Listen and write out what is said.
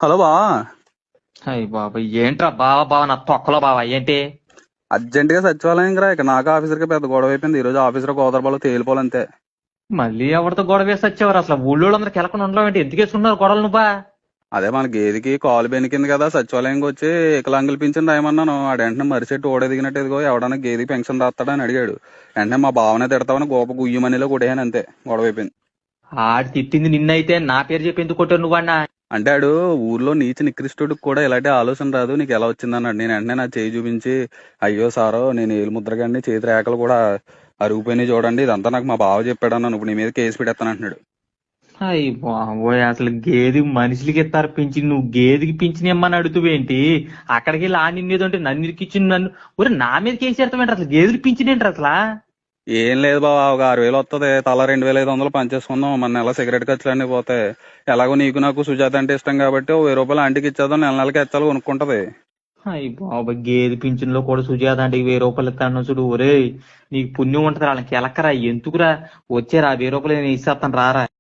Hello బా. అయ్య బాబా ఏంట్రా బావా బావా నా తొక్కలో బావా ఏంటి? అర్జెంట్ గా సచివాలయం రా. ఇక నాకు ఆఫీసర్ కి పెద్ద గొడవ అయిపోయింది. ఈ రోజు ఆఫీసర్ గోదరబాలో తేలిపోవాలంతే. మళ్ళీ ఎవరితో గొడవ వేసి వచ్చేవారు? అసలు ఊళ్ళోళ్ళందరూ కెలకుండా ఉండడం ఏంటి? ఎందుకు వేసుకున్నారు గొడవలు నువ్వా? అదే మన గేదికి కాలు బెనికింది కదా, సచివాలయంకి వచ్చి వికలాంగుల పింఛన్ రాయమన్నాను. ఆడ వెంటనే మరిచెట్టు ఓడెదిగినట్టు ఎదిగో ఎవడన్నా గేదికి పెన్షన్ రాస్తాడని అడిగాడు. వెంటనే మా భావనే తిడతామని గోప గుయ్యమనిలో కొట్టేయాను, అంతే గొడవ అయిపోయింది. ఆడు తిట్టింది నిన్నైతే నా పేరు చెప్పి ఎందుకు కొట్టారు నువ్వన్నా? అంటే ఆడు ఊర్లో నీచ నికృష్టుడికి కూడా ఇలాంటి ఆలోచన రాదు, నీకు ఎలా వచ్చిందన్నాడు. నేను వెంటనే నా చేయి చూపించి, అయ్యో సారో నేను ఏలు ముద్రగాడిని, చేతి రేఖలు కూడా అరుగుపోయినాయి చూడండి, ఇదంతా నాకు మా బావ చెప్పాడు అన్నాను. ఇప్పుడు నీ మీద కేసు పెడతాను అంటున్నాడు. అయ్య బాబోయ్, అసలు గేది మనుషులకి ఇస్తారు పింఛన్, నువ్వు గేదికి పింఛన్ ఇమ్మని అడుగుతావేంటి? అక్కడికి వెళ్ళి ఆ నిన్నేదంటే నన్ను ఇరికిచ్చింది నన్ను. ఒరే నా మీద కేసు పెడతావేంటి? అసలు గేదెలు పింఛన్ ఏంటి అసలు? ఏం లేదు బాబా, ఒక 6,000 వస్తుంది. తలా 2,500 పనిచేసుకుందాం. మన నెల సిగరెట్ ఖర్చులన్నీ పోతాయి. ఎలాగో నీకు నాకు సుజాత అంటే ఇష్టం కాబట్టి ఓ 1000 రూపాయలు ఆంటీకి ఇచ్చేద్దాం, నెల నెలకి ఎచ్చాలి కొనుక్కుంటది. అయ్య బాబా, గేదె పింఛన్ లో కూడా సుజాత అంటే 1000 రూపాయలు ఇస్తాను చూడు. ఒరే నీకు పుణ్యం ఉంటది, వాళ్ళకి ఎలక్కరా ఎందుకురా? వచ్చారా 1000 రూపాయలు నేను ఇస్తాను రారా.